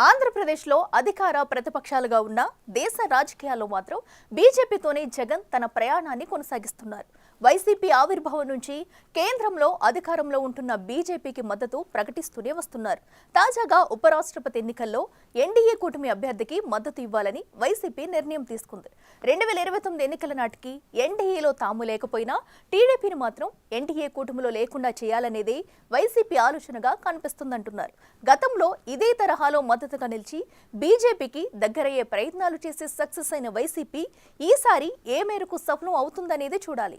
ఆంధ్రప్రదేశ్లో అధికార ప్రతిపక్షాలుగా ఉన్న దేశ రాజకీయాల్లో మాత్రం బీజేపీతోనే జగన్ తన ప్రయాణాన్ని కొనసాగిస్తున్నారు. వైసీపీ ఆవిర్భావం నుంచి కేంద్రంలో అధికారంలో ఉంటున్న బీజేపీకి మద్దతు ప్రకటిస్తూనే వస్తున్నారు. తాజాగా ఉపరాష్ట్రపతి ఎన్నికల్లో ఎన్డీఏ కూటమి అభ్యర్థికి మద్దతు ఇవ్వాలని వైసీపీ నిర్ణయం తీసుకుంది. 2029 ఎన్నికల నాటికి ఎన్డీఏలో తాము లేకపోయినా టీడీపీని మాత్రం ఎన్డీఏ కూటమిలో లేకుండా చేయాలనేదే వైసీపీ ఆలోచనగా కనిపిస్తుందంటున్నారు. గతంలో ఇదే తరహాలో మద్దతుగా నిలిచి బీజేపీకి దగ్గరయ్యే ప్రయత్నాలు చేసి సక్సెస్ అయిన వైసీపీ ఈసారి ఏ మేరకు సఫలం అవుతుందనేది చూడాలి.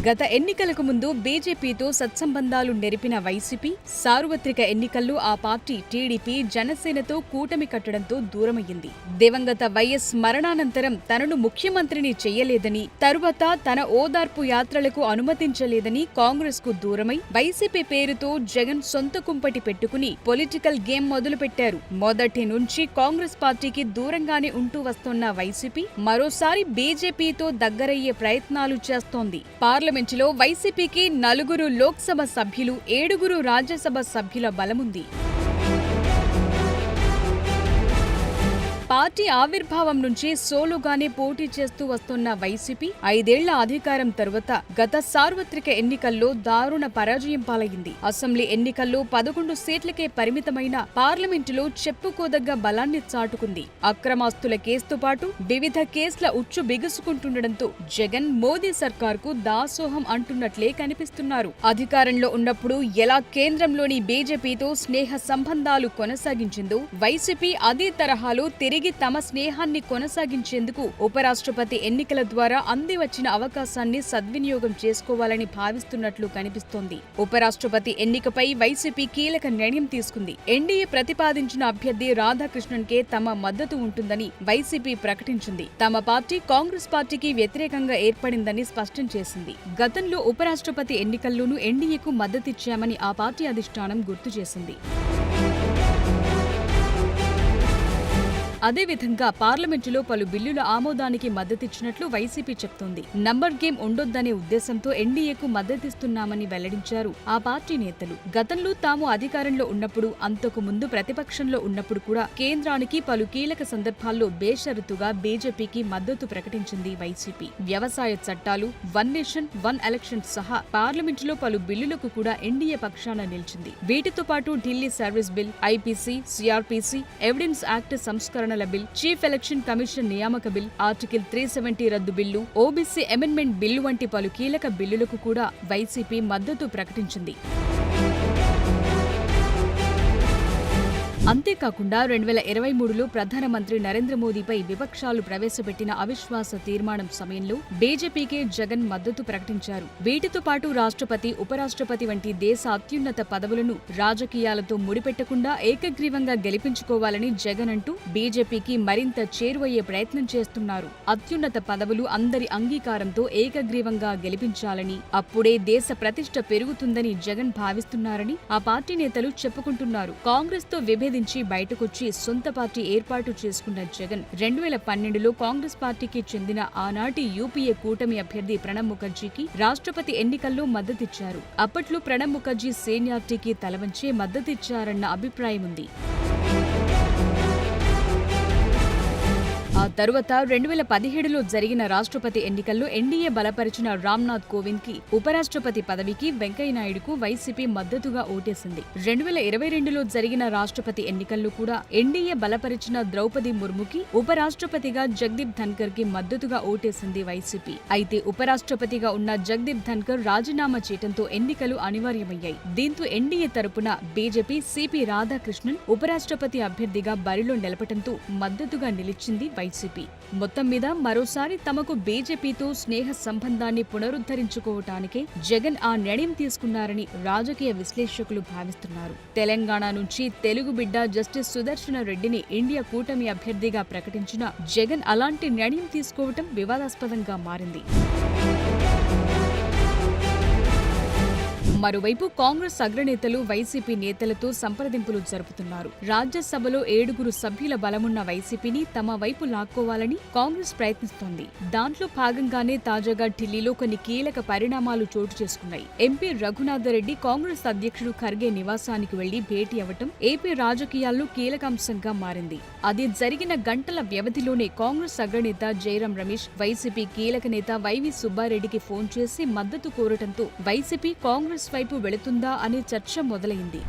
గత ఎన్నికలకు ముందు బీజేపీతో సత్సంబంధాలు నెరిపిన వైసీపీ సార్వత్రిక ఎన్నికల్లో ఆ పార్టీ టీడీపీ జనసేనతో కూటమి కట్టడంతో దూరమయ్యింది. దివంగత వైఎస్ మరణానంతరం తనను ముఖ్యమంత్రిని చెయ్యలేదని, తరువాత తన ఓదార్పు యాత్రలకు అనుమతించలేదని కాంగ్రెస్ కు దూరమై వైసీపీ పేరుతో జగన్ సొంత కుంపటి పెట్టుకుని పొలిటికల్ గేమ్ మొదలుపెట్టారు. మొదటి నుంచి కాంగ్రెస్ పార్టీకి దూరంగానే ఉంటూ వస్తున్న వైసీపీ మరోసారి బీజేపీతో దగ్గరయ్యే ప్రయత్నాలు చేస్తోంది. పార్లమెంటులో వైసీపీకి 4 లోక్సభ సభ్యులు, 7 రాజ్యసభ సభ్యుల బలముంది. పార్టీ ఆవిర్భావం నుంచి సోలోగానే పోటీ చేస్తూ వస్తున్న వైసీపీ 5 ఏళ్ల అధికారం తరువాత గత సార్వత్రిక ఎన్నికల్లో దారుణ పరాజయం పాలైంది. అసెంబ్లీ ఎన్నికల్లో 11 సీట్లకే పరిమితమైన పార్లమెంటులో చెప్పుకోదగ్గ బలాన్ని చాటుకుంది. అక్రమాస్తుల కేసుతో పాటు వివిధ కేసుల ఉచ్చు బిగుసుకుంటుండటంతో జగన్ మోదీ సర్కార్కు దాసోహం అంటున్నట్లే కనిపిస్తున్నారు. అధికారంలో ఉన్నప్పుడు ఎలా కేంద్రంలోని బీజేపీతో స్నేహ సంబంధాలు కొనసాగించిందో వైసీపీ అదే తరహాలో తిరిగి తమ స్నేహాన్ని కొనసాగించేందుకు ఉపరాష్ట్రపతి ఎన్నికల ద్వారా అందివచ్చిన అవకాశాన్ని సద్వినియోగం చేసుకోవాలని భావిస్తున్నట్లు కనిపిస్తోంది. ఉపరాష్ట్రపతి ఎన్నికపై వైసీపీ కీలక నిర్ణయం తీసుకుంది. ఎన్డీఏ ప్రతిపాదించిన అభ్యర్థి రాధాకృష్ణన్కే తమ మద్దతు ఉంటుందని వైసీపీ ప్రకటించింది. తమ పార్టీ కాంగ్రెస్ పార్టీకి వ్యతిరేకంగా ఏర్పడిందని స్పష్టం చేసింది. గతంలో ఉపరాష్ట్రపతి ఎన్నికల్లోనూ ఎన్డీఏకు మద్దతిచ్చామని ఆ పార్టీ అధిష్టానం గుర్తు చేసింది. అదేవిధంగా పార్లమెంటులో పలు బిల్లుల ఆమోదానికి మద్దతిచ్చినట్లు వైసీపీ చెప్తోంది. నంబర్ గేమ్ ఉండొద్దనే ఉద్దేశంతో ఎన్డీఏకు మద్దతిస్తున్నామని వెల్లడించారు ఆ పార్టీ నేతలు. గతంలో తాము అధికారంలో ఉన్నప్పుడు, అంతకు ముందు ప్రతిపక్షంలో ఉన్నప్పుడు కూడా కేంద్రానికి పలు కీలక సందర్భాల్లో బేషరతుగా బీజేపీకి మద్దతు ప్రకటించింది వైసీపీ. వ్యవసాయ చట్టాలు, 1 నేషన్ 1 ఎలక్షన్ సహా పార్లమెంటులో పలు బిల్లులకు కూడా ఎన్డీఏ పక్షాన నిలిచింది. వీటితో పాటు Delhi service bill, IPC, CrPC, evidence act సంస్కరణ బిల్, చీఫ్ ఎలక్షన్ కమిషన్ నియామక బిల్, ఆర్టికల్ 370 రద్దు బిల్లు, ఓబీసీ అమెండ్మెంట్ బిల్లు వంటి పలు కీలక బిల్లులకు కూడా వైసీపీ మద్దతు ప్రకటించింది. అంతేకాకుండా 2023లో ప్రధానమంత్రి నరేంద్ర మోదీపై విపక్షాలు ప్రవేశపెట్టిన అవిశ్వాస తీర్మానం సమయంలో బీజేపీకే జగన్ మద్దతు ప్రకటించారు. వీటితో పాటు రాష్ట్రపతి, ఉపరాష్ట్రపతి వంటి దేశ అత్యున్నత పదవులను రాజకీయాలతో ముడిపెట్టకుండా ఏకగ్రీవంగా గెలిపించుకోవాలని జగన్ అంటూ బీజేపీకి మరింత చేరువయ్యే ప్రయత్నం చేస్తున్నారు. అత్యున్నత పదవులు అందరి అంగీకారంతో ఏకగ్రీవంగా గెలిపించాలని, అప్పుడే దేశ ప్రతిష్ఠ పెరుగుతుందని జగన్ భావిస్తున్నారని ఆ పార్టీ నేతలు చెప్పుకుంటున్నారు. కాంగ్రెస్ తో బయటకొచ్చి సొంత పార్టీ ఏర్పాటు చేసుకున్న జగన్ 2012లో కాంగ్రెస్ పార్టీకి చెందిన ఆనాటి యూపీఏ కూటమి అభ్యర్థి ప్రణబ్ ముఖర్జీకి రాష్ట్రపతి ఎన్నికల్లో మద్దతిచ్చారు. అప్పట్లో ప్రణబ్ ముఖర్జీ సీనియారిటీకి తలవంచే మద్దతిచ్చారన్న అభిప్రాయం ఉంది. ఆ తరువాత 2017లో జరిగిన రాష్ట్రపతి ఎన్నికల్లో ఎన్డీఏ బలపరిచిన రామ్నాథ్ కోవింద్ కి ఉపరాష్ట్రపతి పదవికి వెంకయ్యనాయుడుకు వైసీపీ మద్దతుగా ఓటేసింది. 2022లో జరిగిన రాష్ట్రపతి ఎన్నికల్లో కూడా ఎన్డీఏ బలపరిచిన ద్రౌపది ముర్ముకి ఉపరాష్ట్రపతిగా జగదీప్ ధన్కర్ కి మద్దతుగా ఓటేసింది వైసీపీ. అయితే ఉపరాష్ట్రపతిగా ఉన్న జగదీప్ ధన్కర్ రాజీనామా చేయడంతో ఎన్నికలు అనివార్యమయ్యాయి. దీంతో ఎన్డీఏ తరపున బీజేపీ సిపి రాధాకృష్ణన్ ఉపరాష్ట్రపతి అభ్యర్థిగా బరిలో నిలపడంతో మద్దతుగా నిలిచింది వైసీపీ. మొత్తం మీద మరోసారి తమకు బీజేపీతో స్నేహ సంబంధాన్ని పునరుద్ధరించుకోవటానికే జగన్ ఆ నిర్ణయం తీసుకున్నారని రాజకీయ విశ్లేషకులు భావిస్తున్నారు. తెలంగాణ నుంచి తెలుగు బిడ్డ జస్టిస్ సుదర్శన రెడ్డిని ఇండియా కూటమి అభ్యర్థిగా ప్రకటించిన జగన్ అలాంటి నిర్ణయం తీసుకోవటం వివాదాస్పదంగా మారింది. మరోవైపు కాంగ్రెస్ అగ్రనేతలు వైసీపీ నేతలతో సంప్రదింపులు జరుపుతున్నారు. రాజ్యసభలో 7 సభ్యుల బలమున్న వైసీపీని తమ వైపు లాక్కోవాలని కాంగ్రెస్ ప్రయత్నిస్తోంది. దాంట్లో భాగంగానే తాజాగా ఢిల్లీలో కొన్ని కీలక పరిణామాలు చోటు చేసుకున్నాయి. ఎంపీ రఘునాథరెడ్డి కాంగ్రెస్ అధ్యక్షుడు ఖర్గే నివాసానికి వెళ్లి భేటీ అవ్వటం ఏపీ రాజకీయాల్లో కీలకాంశంగా మారింది. అది జరిగిన గంటల వ్యవధిలోనే కాంగ్రెస్ అగ్రనేత జైరాం రమేష్ వైసీపీ కీలక నేత వైవి సుబ్బారెడ్డికి ఫోన్ చేసి మద్దతు కోరటంతో వైసీపీ కాంగ్రెస్ వైపు వెళుతుందా అనే చర్చ మొదలైంది.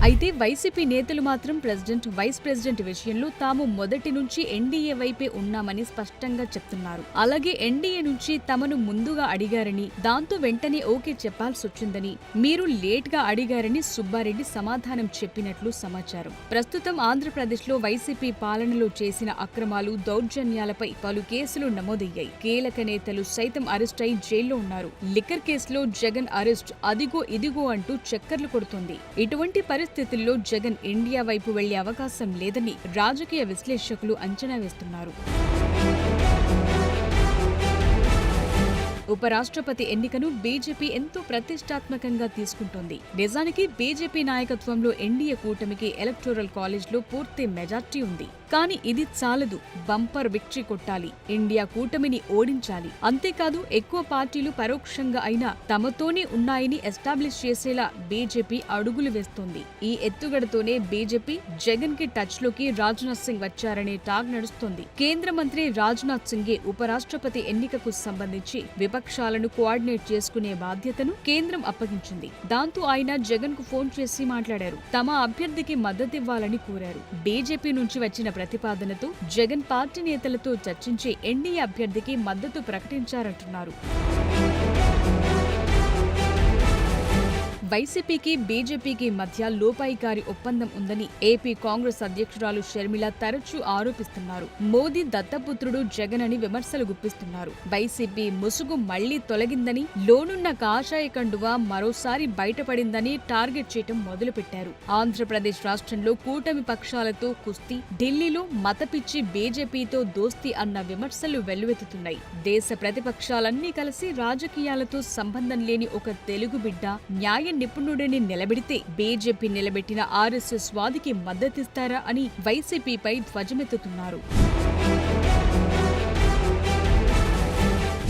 అయితే వైసీపీ నేతలు మాత్రం ప్రెసిడెంట్, వైస్ ప్రెసిడెంట్ విషయంలో తాము మొదటి నుంచి ఎన్డీఏ వైపే ఉన్నామని స్పష్టంగా చెప్తున్నారు. అలాగే ఎన్డీఏ నుంచి తమను ముందుగా అడిగారని, దాంతో వెంటనే ఓకే చెప్పాల్సొచ్చిందని, మీరు లేట్ గా అడిగారని సుబ్బారెడ్డి సమాధానం చెప్పినట్లు సమాచారం. ప్రస్తుతం ఆంధ్రప్రదేశ్లో వైసీపీ పాలనలో చేసిన అక్రమాలు, దౌర్జన్యాలపై పలు కేసులు నమోదయ్యాయి. కీలక నేతలు సైతం అరెస్ట్ అయి జైల్లో ఉన్నారు. లిక్కర్ కేసులో జగన్ అరెస్ట్ అదిగో ఇదిగో అంటూ చక్కర్లు కొడుతోంది. ఇటువంటి పరిస్థితుల్లో జగన్ ఇండియా వైపు వెళ్లే అవకాశం లేదని రాజకీయ విశ్లేషకులు అంచనా వేస్తున్నారు. ఉపరాష్ట్రపతి ఎన్నికను బీజేపీ ఎంతో ప్రతిష్టాత్మకంగా తీసుకుంటోంది. నిజానికి బీజేపీ నాయకత్వంలో ఎన్డీఏ కూటమికి ఎలక్టోరల్ కాలేజ్లో పూర్తి మెజార్టీ ఉంది. కానీ ఇది చాలదు. బంపర్ విక్టరీ కొట్టాలి. ఇండియా కూటమిని ఓడించాలి. అంతేకాదు ఎక్కువ పార్టీలు పరోక్షంగా అయినా తమతోనే ఉన్నాయని ఎస్టాబ్లిష్ చేసేలా బీజేపీ అడుగులు వేస్తోంది. ఈ ఎత్తుగడతోనే బీజేపీ జగన్ కి టచ్ లోకి రాజ్నాథ్ సింగ్ వచ్చారనే టాక్ నడుస్తోంది. కేంద్ర మంత్రి రాజ్నాథ్ సింగే ఉపరాష్ట్రపతి ఎన్నికకు సంబంధించి విపక్షాలను కోఆర్డినేట్ చేసుకునే బాధ్యతను కేంద్రం అప్పగించింది. దాంతో ఆయన జగన్ కు ఫోన్ చేసి మాట్లాడారు. తమ అభ్యర్థికి మద్దతివ్వాలని కోరారు. బీజేపీ నుంచి వచ్చిన ప్రతిపాదనతో జగన్ పార్టీ నేతలతో చర్చించి ఎన్డీఏ అభ్యర్థికి మద్దతు ప్రకటించారంటున్నారు. వైసీపీకి బీజేపీకి మధ్య లోపాయికారి ఒప్పందం ఉందని ఏపీ కాంగ్రెస్ అధ్యక్షురాలు షర్మిల తరచూ ఆరోపిస్తున్నారు. మోదీ దత్తపుత్రుడు జగన్ అని విమర్శలు గుప్పిస్తున్నారు. వైసీపీ ముసుగు మళ్లీ తొలగిందని, లోనున్న కాషాయ కండువా మరోసారి బయటపడిందని టార్గెట్ చేయటం మొదలుపెట్టారు. ఆంధ్రప్రదేశ్ రాష్ట్రంలో కూటమి పక్షాలతో కుస్తీ, ఢిల్లీలో మతపిచ్చి బీజేపీతో దోస్తీ అన్న విమర్శలు వెల్లువెత్తుతున్నాయి. దేశ ప్రతిపక్షాలన్నీ కలిసి రాజకీయాలతో సంబంధం లేని ఒక తెలుగు బిడ్డ, న్యాయ నిపుణుడిని నిలబెడితే బీజేపీ నిలబెట్టిన ఆర్ఎస్ఎస్ వాదికి మద్దతిస్తారా అని వైసీపీపై ధ్వజమెత్తుతున్నారు.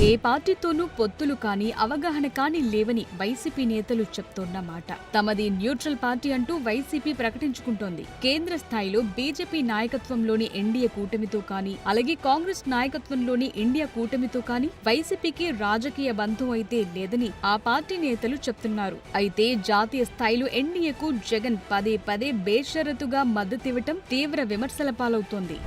ఏ పార్టీతోనూ పొత్తులు కానీ అవగాహన కానీ లేవని వైసీపీ నేతలు చెప్తోన్న మాట. తమది న్యూట్రల్ పార్టీ అంటూ వైసీపీ ప్రకటించుకుంటోంది. కేంద్ర స్థాయిలో బీజేపీ నాయకత్వంలోని ఎన్డీఏ కూటమితో కానీ, అలాగే కాంగ్రెస్ నాయకత్వంలోని ఇండియా కూటమితో కానీ వైసీపీకి రాజకీయ బంధం అయితే లేదని ఆ పార్టీ నేతలు చెప్తున్నారు. అయితే జాతీయ స్థాయిలో ఎన్డీఏకు జగన్ పదే పదే బేషరతుగా మద్దతివ్వటం తీవ్ర విమర్శల పాలవుతోంది.